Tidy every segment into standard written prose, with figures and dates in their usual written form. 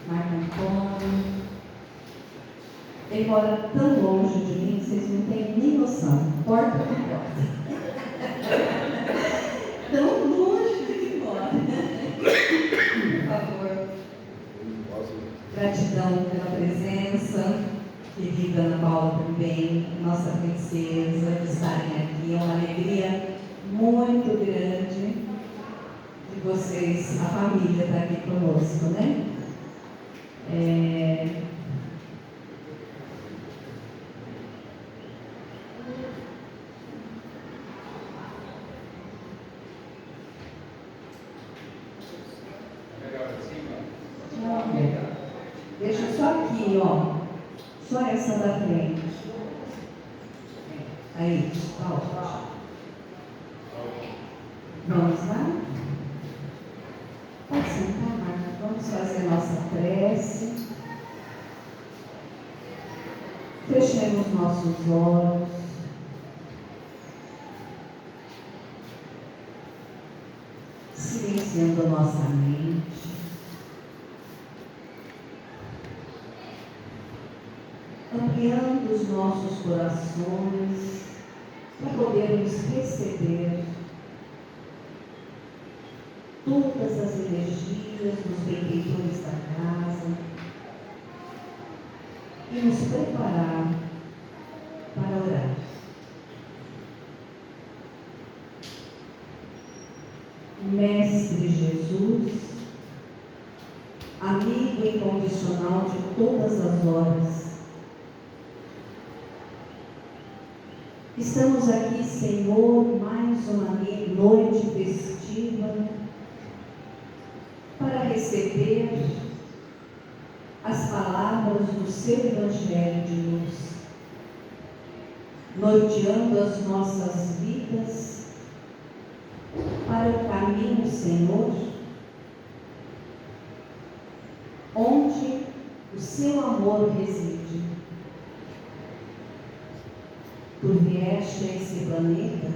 Marco Antônio. Ele mora tão longe de mim, vocês não têm nem noção. Porta por porta. Tão longe que ele mora. Por favor. Gratidão pela presença. Querida Ana Paula também, nossa princesa, de estarem aqui. É uma alegria muito grande de vocês, a família está aqui conosco, né? Deixa só aqui, ó. Só essa da frente. Aí, ó. Vamos lá? Pode sentar, Marta. Vamos fazer a nossa prece. Fechemos nossos olhos. Silenciando a nossa mente. Ampliando os nossos corações para podermos receber todas as energias dos benfeitores da casa e nos preparar para orar. Mestre Jesus, amigo incondicional de todas as horas, estamos aqui, Senhor, mais uma noite festiva para receber as palavras do seu Evangelho de luz, norteando as nossas vidas para o caminho, Senhor, onde o seu amor reside. Tu vieste a esse planeta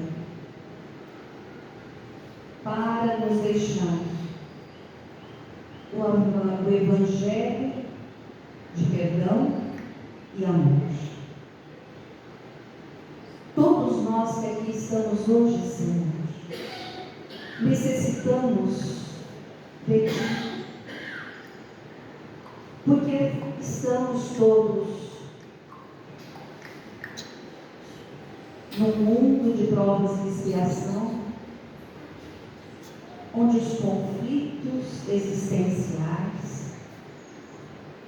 para nos deixar o Evangelho de perdão e amor. Todos nós que aqui estamos hoje, Senhor, necessitamos de Ti, porque estamos todos num mundo de provas e expiação, onde os conflitos existenciais,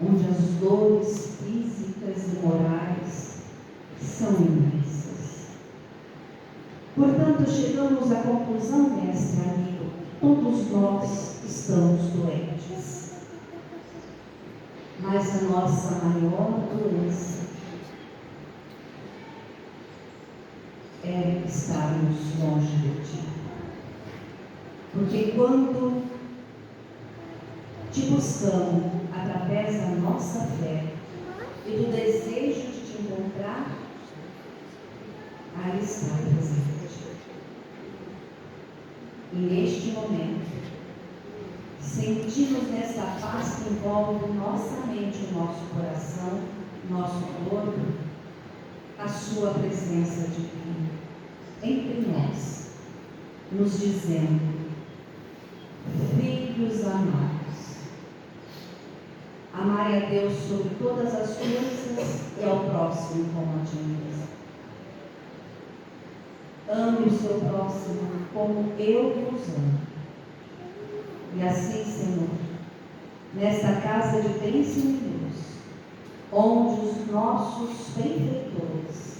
onde as dores físicas e morais são imensas. Portanto, chegamos à conclusão, mestre amigo, todos nós estamos doentes, mas a nossa maior doença é estarmos longe de Ti. Porque quando Te buscamos através da nossa fé e do desejo de Te encontrar, aí está presente. E neste momento, sentimos nesta paz que envolve nossa mente, o nosso coração, nosso corpo, a Sua presença divina entre nós, nos dizendo: filhos amados, amai a Deus sobre todas as coisas e ao próximo como a ti mesmo. Ame o seu próximo como eu vos amo. E assim, Senhor, nesta casa de bênção e luz, onde os nossos benfeitores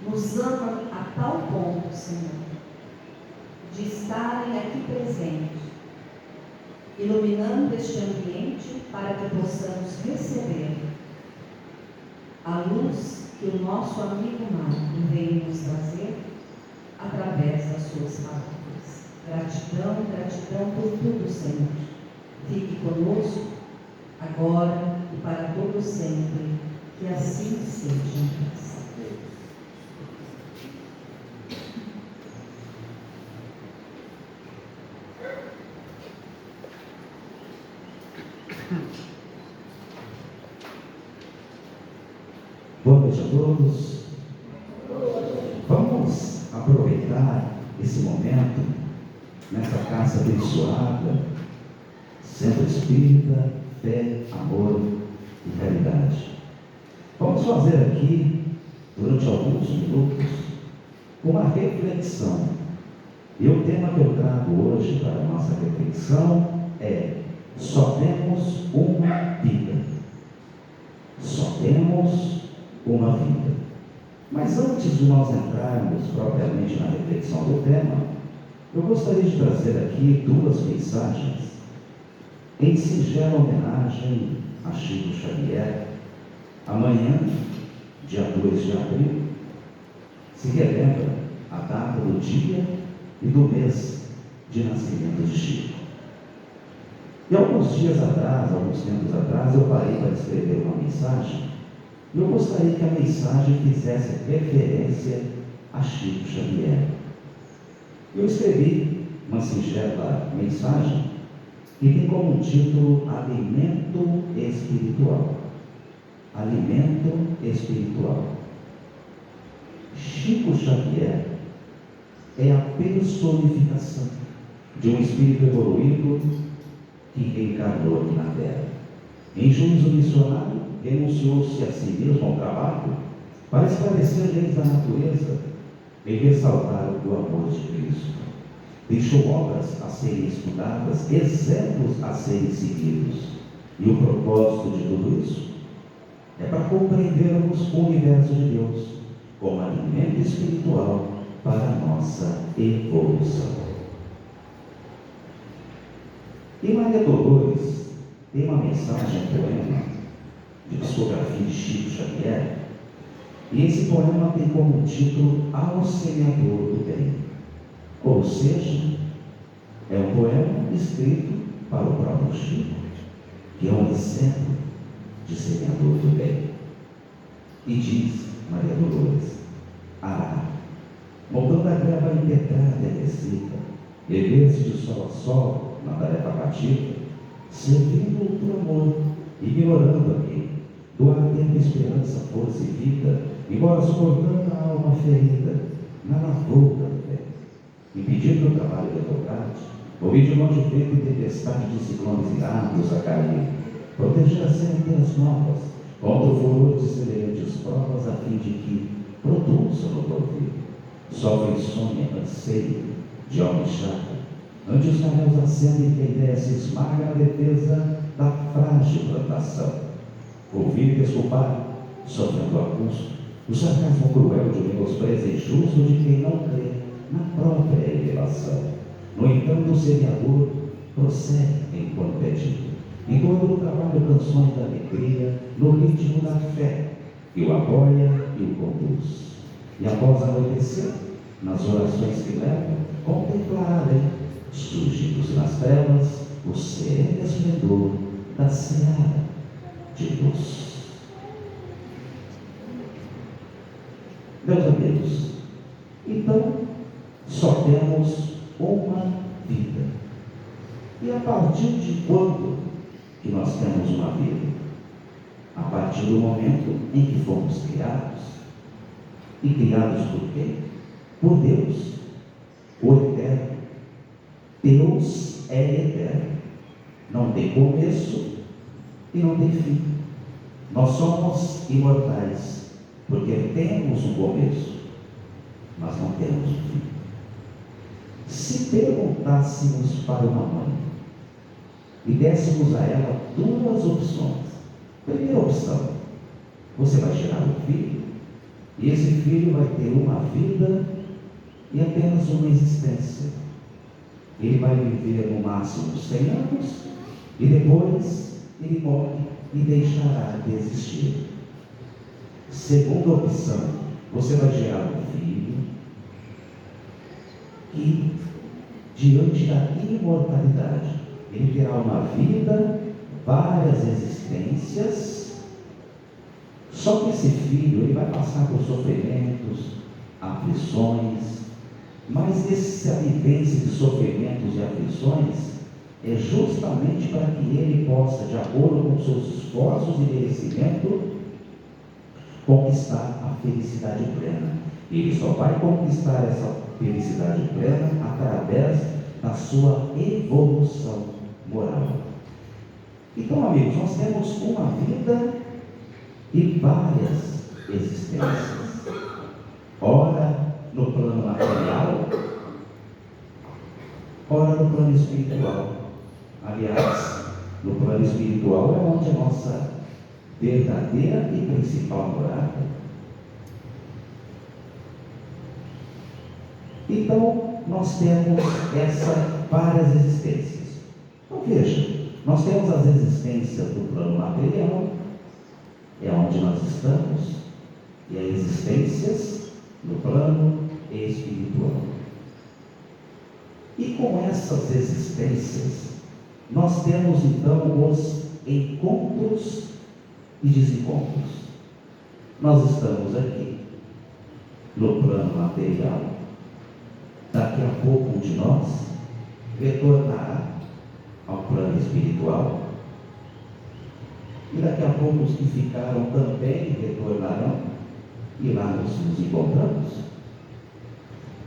nos amam a tal ponto, Senhor, de estarem aqui presentes, iluminando este ambiente para que possamos receber a luz que o nosso amigo Marco veio nos trazer através das suas palavras. Gratidão, gratidão por tudo, Senhor. Fique conosco agora e para todo sempre. Que assim seja. noite a todos. Vamos aproveitar esse momento nessa casa abençoada, Centro Espírita, Fé, Amor e Caridade. Vamos fazer aqui, durante alguns minutos, uma reflexão. E o tema que eu trago hoje para a nossa reflexão é: só temos uma vida. Só temos uma vida. Mas antes de nós entrarmos propriamente na reflexão do tema, eu gostaria de trazer aqui duas mensagens em singela homenagem a Chico Xavier. Amanhã, dia 2 de abril, se relembra a data do dia e do mês de nascimento de Chico. E alguns dias atrás, alguns tempos atrás, eu parei para escrever uma mensagem e eu gostaria que a mensagem fizesse referência a Chico Xavier. Eu escrevi uma singela mensagem que tem como título Alimento Espiritual. Alimento Espiritual. Chico Xavier é a personificação de um espírito evoluído que reencarnou aqui na Terra. Em juízo missionário, renunciou-se a si mesmo ao trabalho para esclarecer leis da natureza e ressaltar o amor de Cristo. Deixou obras a serem estudadas, exemplos a serem seguidos. E o propósito de tudo isso é para compreendermos o universo de Deus como alimento espiritual para a nossa evolução. E Maria Dolores tem uma mensagem, um poema de psicografia de Chico Xavier, e esse poema tem como título Ao Semeador do Bem. Ou seja, é um poema escrito para o próprio Chico, que é um exemplo de semeador do bem. E diz Maria Dolores: montando a grava impetrada e aquecida, erguer-se de sol a sol na tarefa cativa, servindo por amor, ignorando a quem, doar tempo, esperança, força e vida, embora suportando a alma ferida, na lavoura do bem, impedindo o trabalho retrográdio, ouvir de longe vento e tempestade de ciclones irados a cair, proteger as sementes novas contra o furor de semelhantes provas, a fim de que produzam no porvir. Sofre insônia, anseio de alma chata, ante os caminhos acendem que a ideia se esmaga na defesa da frágil plantação. Ouvir e desculpar, sofrendo a custo, o sarcasmo cruel de um menosprezo injusto de quem não crê na própria elevação. No entanto, o semeador prossegue enquanto é dito, e todo o trabalho canções da alegria, no ritmo da fé, e o apoia e o conduz. E após anoitecer, nas orações que levam, contemplarem, surgidos nas trevas, o sereno esplendor da seara de luz. Meus amigos, então, só temos uma vida. E a partir de quando que nós temos uma vida? A partir do momento em que fomos criados. E criados por quem? Por Deus, o Eterno. Deus é eterno. Não tem começo e não tem fim. Nós somos imortais, porque temos um começo, mas não temos um fim. Se perguntássemos para uma mãe e dessemos a ela duas opções: primeira opção, você vai gerar um filho, e esse filho vai ter uma vida e apenas uma existência. Ele vai viver no máximo 100 anos e depois ele morre e deixará de existir. Segunda opção, você vai gerar um filho que, diante da imortalidade, ele terá uma vida, várias existências, só que esse filho ele vai passar por sofrimentos, aflições, mas essa vivência de sofrimentos e aflições é justamente para que ele possa, de acordo com seus esforços e merecimento, conquistar a felicidade plena. E ele só vai conquistar essa felicidade plena através da sua evolução moral. Então, amigos, nós temos uma vida e várias existências. Ora no plano material, ora no plano espiritual. Aliás, no plano espiritual é onde a nossa verdadeira e principal morada. Então, nós temos essas várias existências. Então, veja, nós temos as existências do plano material, é onde nós estamos, e as existências no plano espiritual. E com essas existências, nós temos então os encontros e desencontros. Nós estamos aqui no plano material. Daqui a pouco um de nós retornará ao plano espiritual. E daqui a pouco os que ficaram também retornarão e lá nos encontramos.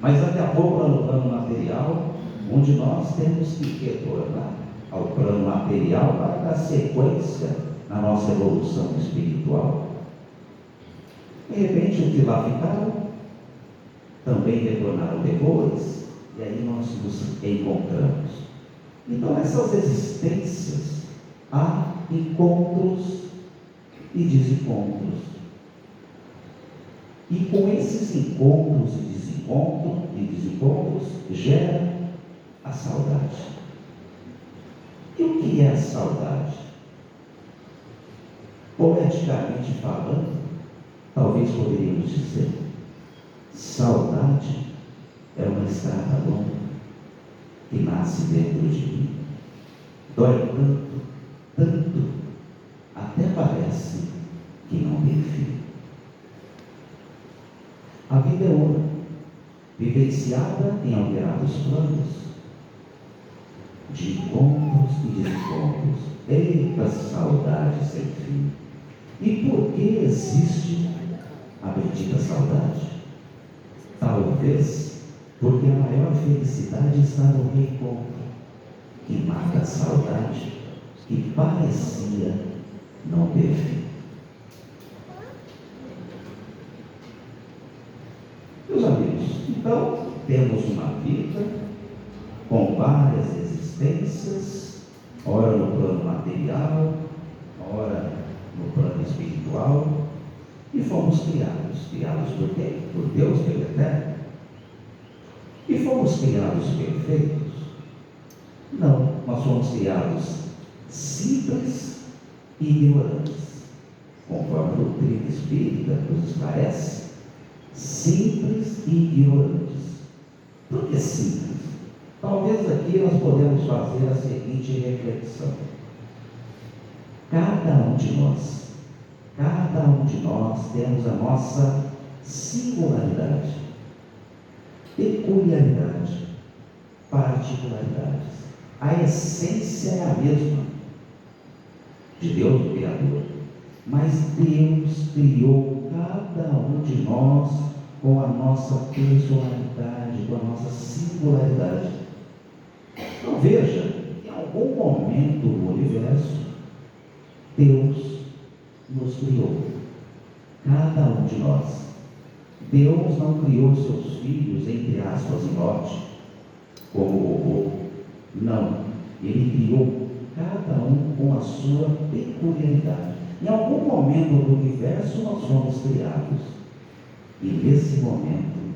Mas daqui a pouco lá no plano material, onde nós temos que retornar ao plano material para dar sequência na nossa evolução espiritual. De repente os que lá ficaram também retornaram depois, e aí nós nos encontramos. Então essas existências há encontros e desencontros. E com esses encontros e desencontros gera a saudade. E o que é a saudade? Poeticamente falando, talvez poderíamos dizer: saudade é uma estrada longa que nasce dentro de mim, dói tanto, até parece que não tem fim. A vida é uma, vivenciada em alterados planos, de encontros e desencontros. Eita saudade sem fim! E por que existe a bendita saudade? Talvez porque a maior felicidade está no reencontro, que mata a saudade que parecia não ter fim. Meus amigos, então temos uma vida com várias existências, ora no plano material, ora no plano espiritual, e fomos criados por quem? Por Deus, pelo Eterno. E fomos criados perfeitos? Não, nós fomos criados simples e ignorantes, conforme a doutrina espírita nos esclarece. Simples e ignorantes. Por que simples? Talvez aqui nós podemos fazer a seguinte reflexão: cada um de nós temos a nossa singularidade, peculiaridade, particularidades. A essência é a mesma de Deus, o Criador, mas Deus criou cada um de nós com a nossa personalidade, com a nossa singularidade. Então veja, em algum momento do universo, Deus nos criou, cada um de nós. Deus não criou seus filhos, entre aspas, em lote, como o robô. Não, Ele criou cada um com a sua peculiaridade. Em algum momento do universo nós fomos criados, e nesse momento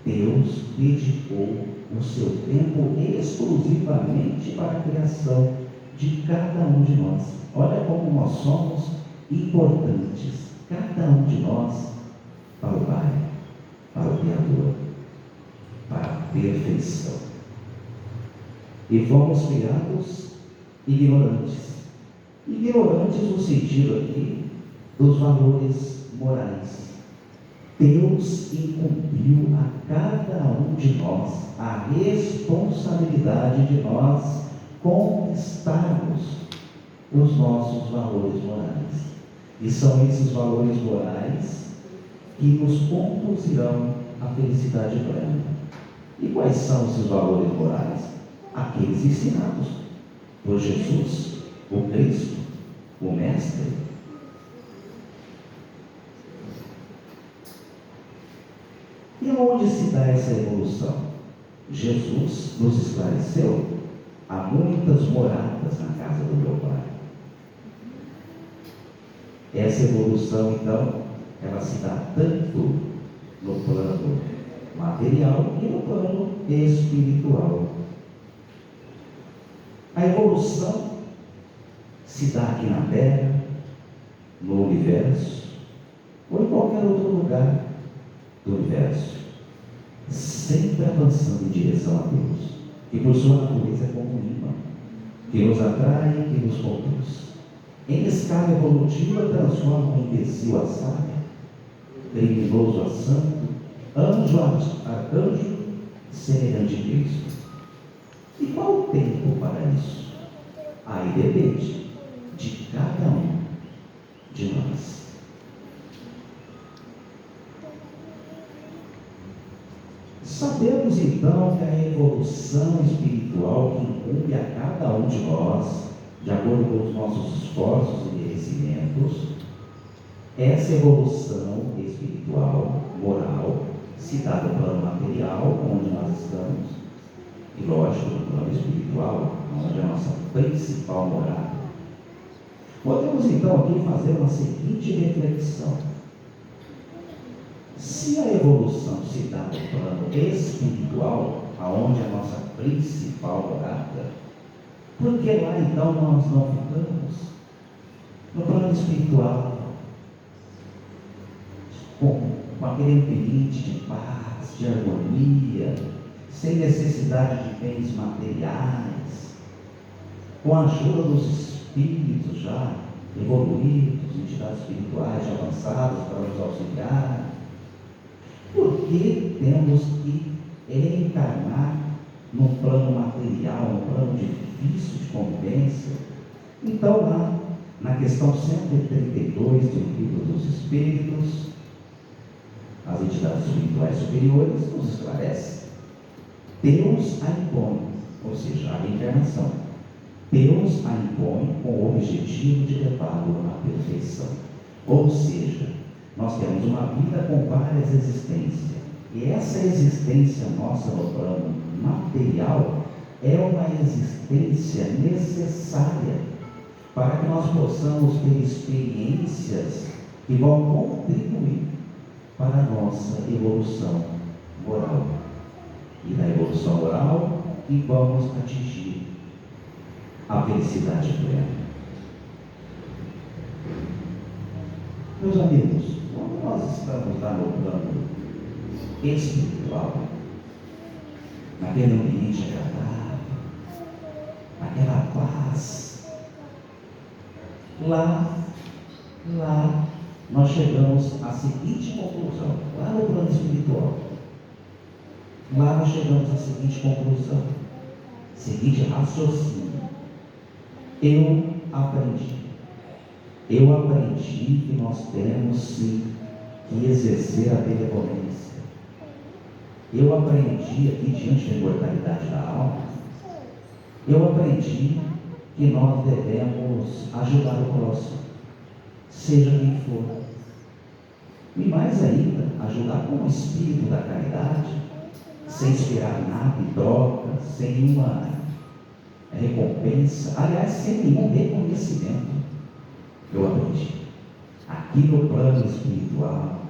Deus dedicou o seu tempo exclusivamente para a criação de cada um de nós. Olha como nós somos importantes, cada um de nós, para o Pai, para o Criador, para a perfeição. E fomos criados ignorantes. Ignorantes no sentido aqui dos valores morais. Deus incumbiu a cada um de nós a responsabilidade de nós conquistarmos os nossos valores morais. E são esses valores morais que nos conduzirão à felicidade plena. E quais são esses valores morais? Aqueles ensinados por Jesus, o Cristo, o Mestre. E onde se dá essa evolução? Jesus nos esclareceu: há muitas moradas na casa do meu Pai. Essa evolução, então, ela se dá tanto no plano material e no plano espiritual. A evolução se dá aqui na Terra, no universo, ou em qualquer outro lugar do universo, sempre avançando em direção a Deus, que por sua natureza é como um imã, que nos atrai e que nos conduz. Em escala evolutiva, transforma o imbecil a sábio, criminoso a santo, anjo a arcanjo, semelhante a Cristo. E qual o tempo para isso? Aí depende de cada um de nós. Sabemos então que a evolução espiritual que incumbe a cada um de nós, de acordo com os nossos esforços e merecimentos, essa evolução espiritual, moral, se dá no plano material, onde nós estamos, e lógico, no plano espiritual, onde é a nossa principal morada. Podemos então aqui fazer uma seguinte reflexão: se a evolução se dá no plano espiritual, aonde é a nossa principal morada, por que lá então nós não ficamos? No plano espiritual, com aquele ambiente de paz, de harmonia, sem necessidade de bens materiais, com a ajuda dos espíritos já evoluídos, entidades espirituais já avançadas para nos auxiliar. Por que temos que encarnar num plano material, num plano difícil de convivência? Então, lá na questão 132 do Livro dos Espíritos, as entidades espirituais superiores nos esclarecem: Deus a impõe, ou seja, a reencarnação. Deus a impõe com o objetivo de levá-lo à perfeição. Ou seja, nós temos uma vida com várias existências. E essa existência nossa no plano material é uma existência necessária para que nós possamos ter experiências que vão contribuir para a nossa evolução moral. E na evolução moral que vamos atingir a felicidade plena. Meus amigos, quando nós estamos lá no plano espiritual, naquele ambiente agradável, naquela paz, lá nós chegamos à seguinte conclusão, lá no plano espiritual. Lá nós chegamos à seguinte conclusão, seguinte raciocínio: eu aprendi que nós temos sim que exercer a benevolência. Eu aprendi aqui diante da imortalidade da alma, eu aprendi que nós devemos ajudar o próximo, seja quem for. E mais ainda, ajudar com o espírito da caridade, sem esperar nada em troca, sem nenhuma recompensa, aliás, sem nenhum reconhecimento. Eu aprendi. Aqui no plano espiritual,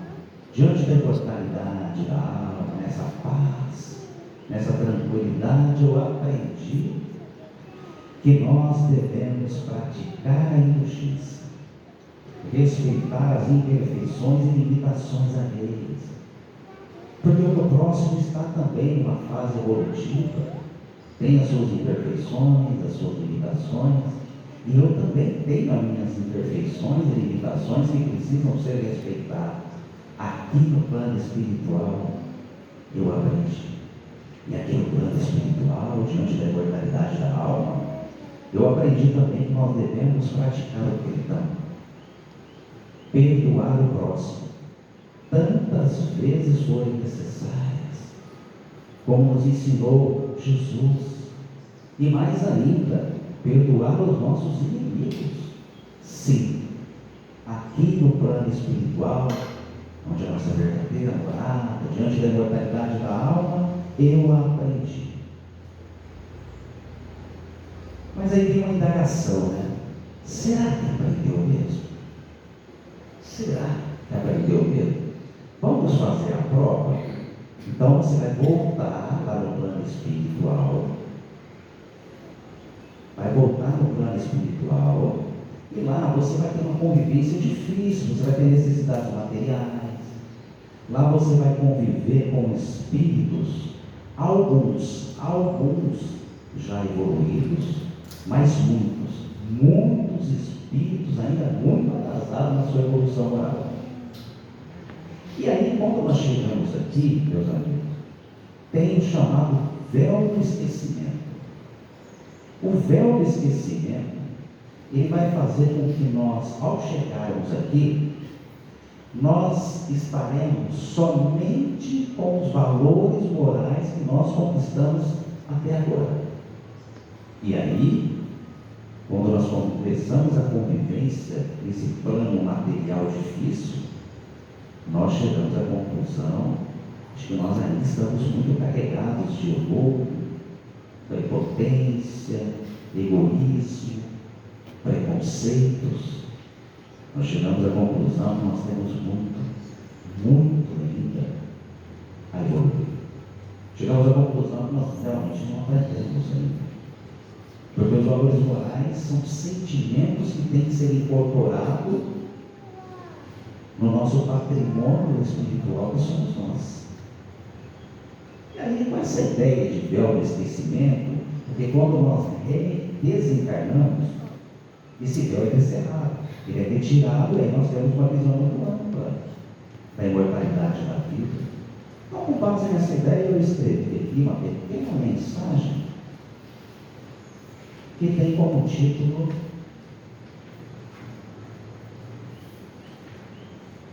diante da imortalidade da alma, nessa paz, nessa tranquilidade, eu aprendi que nós devemos praticar a indulgência, respeitar as imperfeições e limitações alheias, porque o meu próximo está também numa fase evolutiva, tem as suas imperfeições, as suas limitações, e eu também tenho as minhas imperfeições e limitações que precisam ser respeitadas. Aqui no plano espiritual eu aprendi, e aqui no plano espiritual, diante da imortalidade da alma, eu aprendi também que nós devemos praticar o perdão. perdoar o próximo tantas vezes forem necessárias, como nos ensinou Jesus. E mais ainda, perdoar os nossos inimigos. Sim, aqui no plano espiritual, onde a nossa verdadeira morada, diante da imortalidade da alma, eu aprendi. Mas aí vem uma indagação, né? Será que aprendeu mesmo? Será que aprendeu mesmo? Vamos fazer a prova? Então você vai voltar lá no plano espiritual. Vai voltar no plano espiritual. E lá você vai ter uma convivência difícil. Você vai ter necessidades materiais. Lá você vai conviver com espíritos, alguns já evoluídos, mas muitos espíritos ainda muito atrasados na sua evolução moral. E aí, quando nós chegamos aqui, meus amigos, tem o chamado véu do esquecimento. O véu do esquecimento, ele vai fazer com que nós, ao chegarmos aqui, nós estaremos somente com os valores morais que nós conquistamos até agora. E aí, quando nós começamos a convivência nesse plano material difícil, nós chegamos à conclusão de que nós ainda estamos muito carregados de orgulho, prepotência, egoísmo, preconceitos. Nós chegamos à conclusão que nós temos muito ainda a evoluir. Chegamos à conclusão que nós realmente não aprendemos ainda. Porque os valores morais são sentimentos que têm que ser incorporados no nosso patrimônio espiritual que somos nós. E aí, com essa ideia de véu do esquecimento, porque quando nós desencarnamos, esse véu é descerrado, ele é retirado, e aí nós temos uma visão muito ampla da imortalidade da vida. Então, com base nessa ideia, eu escrevi aqui uma pequena mensagem que tem como título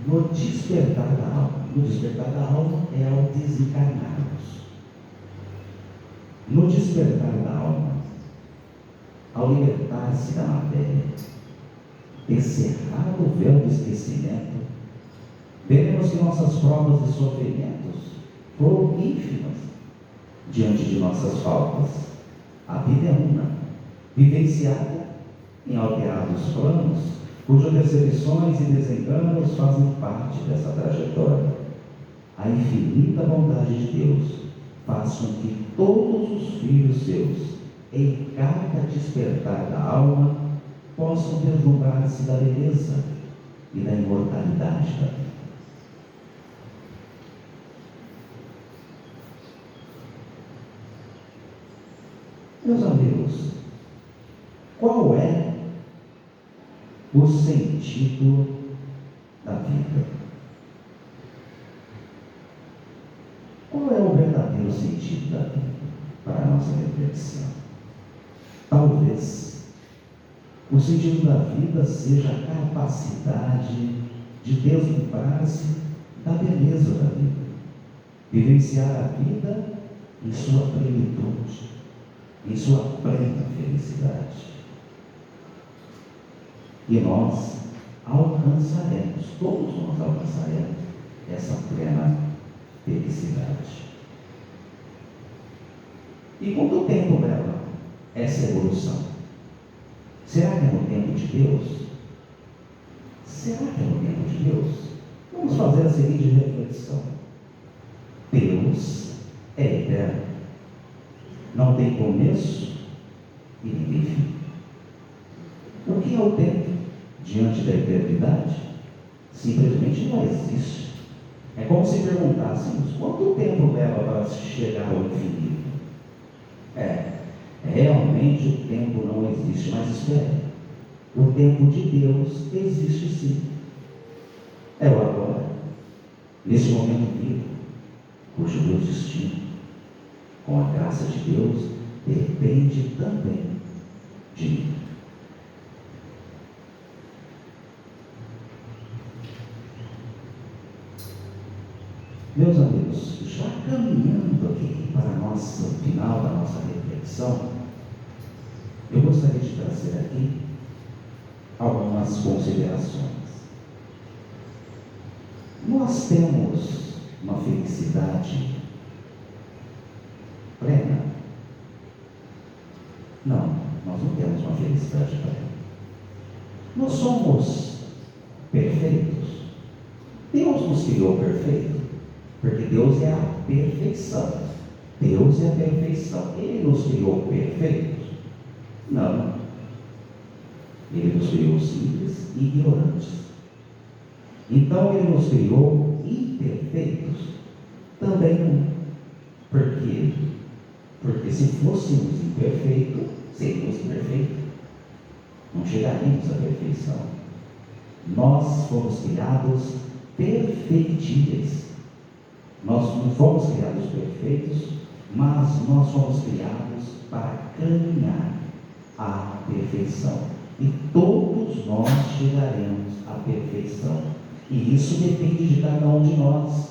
No Despertar da Alma. No despertar da alma é ao desencarnarmos. No despertar da alma, ao libertar-se da matéria, descerrado o véu do esquecimento, veremos que nossas provas e sofrimentos foram ínfimas diante de nossas faltas. A vida é uma, vivenciada em alterados planos, cujas decepções e desenganos fazem parte dessa trajetória. A infinita bondade de Deus faz com que todos os filhos seus, em cada despertar da alma, possam deslumbrar-se da beleza e da imortalidade da vida. Meus amigos, qual é o sentido da vida? Qual é o verdadeiro sentido da vida para a nossa reflexão? Talvez o sentido da vida seja a capacidade de deslumbrar-se da beleza da vida, vivenciar a vida em sua plenitude, em sua plena felicidade. E nós alcançaremos, todos nós alcançaremos essa plena felicidade. E quanto tempo leva essa evolução? Será que é no tempo de Deus? Será que é no tempo de Deus? Vamos fazer a seguinte reflexão. Deus é eterno. Não tem começo e nem tem fim. O que é o tempo diante da eternidade? Simplesmente não existe. É como se perguntássemos: quanto tempo leva para chegar ao infinito? Realmente o tempo não existe, mas espere, o tempo de Deus existe sim. É o agora, nesse momento vivo, cujo meu destino, com a graça de Deus, depende também de mim. Meus amigos, já caminhando aqui para o final da nossa reflexão, eu gostaria de trazer aqui algumas considerações. Nós temos uma felicidade plena? Não, nós não temos uma felicidade plena. Nós somos perfeitos. Deus nos criou perfeito, porque Deus é a perfeição. Deus é a perfeição. Ele nos criou perfeitos? Não. Ele nos criou simples e ignorantes. Então Ele nos criou imperfeitos? Também não. Por quê? Porque se fôssemos imperfeitos, seríamos imperfeitos. Não chegaríamos à perfeição. Nós fomos criados perfeitíveis. Nós não fomos criados perfeitos, mas nós fomos criados para caminhar à perfeição. E todos nós chegaremos à perfeição. E isso depende de cada um de nós,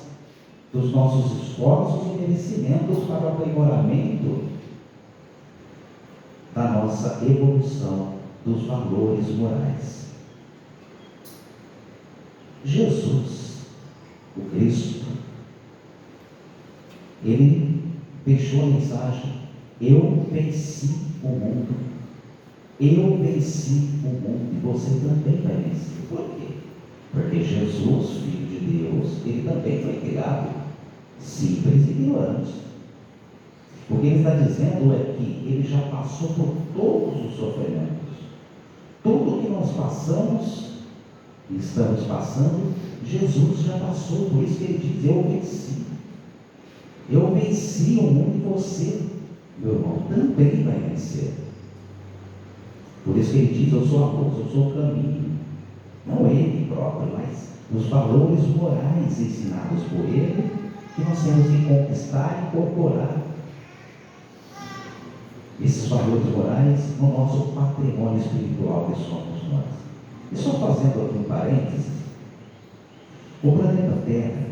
dos nossos esforços e merecimentos para o aprimoramento da nossa evolução dos valores morais. Jesus, o Cristo, Ele deixou a mensagem: eu venci o mundo. Eu venci o mundo e você também vai vencer. Por quê? Porque Jesus, Filho de Deus, Ele também foi criado simples e ignorante. O que Ele está dizendo é que Ele já passou por todos os sofrimentos. Tudo que nós passamos e estamos passando, Jesus já passou. Por isso que Ele diz: eu venci. Eu venci o mundo e você, meu irmão, também vai vencer. Por isso que Ele diz: eu sou a luz, eu sou o caminho. Não Ele próprio, mas os valores morais ensinados por Ele, que nós temos que conquistar e incorporar esses valores morais no nosso patrimônio espiritual que somos nós. E só fazendo aqui um parênteses, o planeta Terra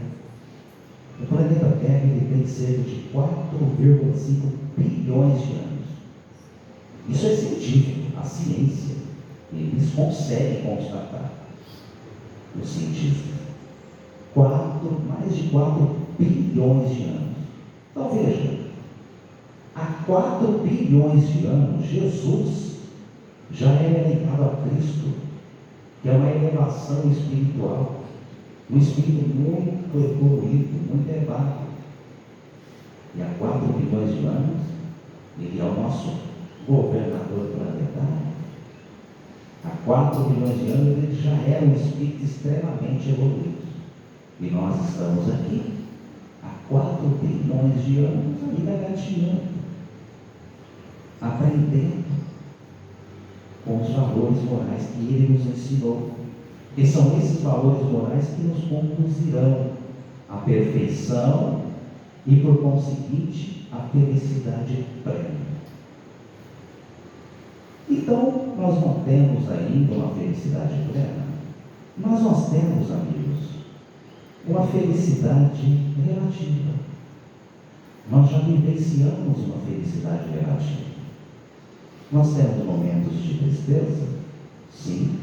ele tem cerca de 4,5 bilhões de anos. Isso é científico, a ciência. Eles conseguem constatar, os cientistas. Mais de 4 bilhões de anos. Então veja, há 4 bilhões de anos, Jesus já é elevado a Cristo, que é uma elevação espiritual, um espírito muito evoluído, muito elevado. E há 4 bilhões de anos, Ele é o nosso governador planetário. Há 4 bilhões de anos, Ele já era um espírito extremamente evoluído. E nós estamos aqui, há 4 bilhões de anos, ainda gatinhando, aprendendo com os valores morais que Ele nos ensinou. E são esses valores morais que nos conduzirão à perfeição e, por conseguinte, à felicidade plena. Então, nós não temos ainda uma felicidade plena, mas nós temos, amigos, uma felicidade relativa. Nós já vivenciamos uma felicidade relativa. Nós temos momentos de tristeza, sim,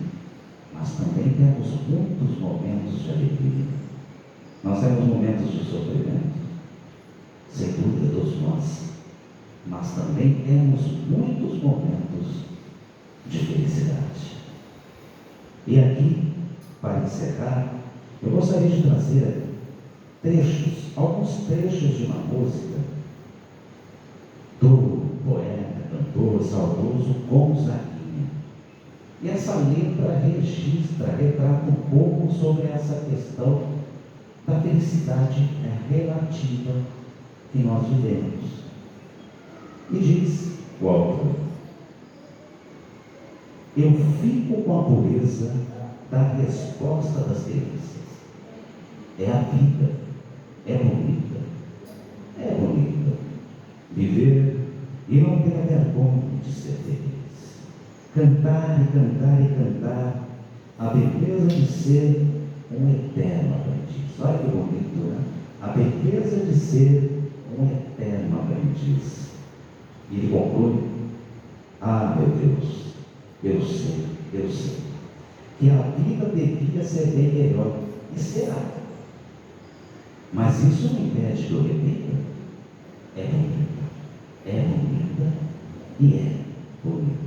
mas também temos muitos momentos de alegria. Nós temos momentos de sofrimento, sem dúvida todos nós, mas também temos muitos momentos de felicidade. E aqui, para encerrar, eu gostaria de trazer alguns trechos de uma música do poeta, cantor, saudoso Gonzaguinha. E essa letra retrata um pouco sobre essa questão da felicidade relativa que nós vivemos. E diz o autor: eu fico com a pureza da resposta das delícias. É a vida, é bonita, viver e não ter a vergonha de ser feliz. Cantar e cantar e cantar a beleza de ser um eterno aprendiz. Olha que bonito, né? a beleza de ser um eterno aprendiz. E ele conclui: ah, meu Deus, eu sei, que a vida devia ser bem melhor, e será. Mas isso não impede que eu repita: é bonita e é bonita.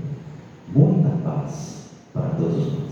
Muita paz para todos nós.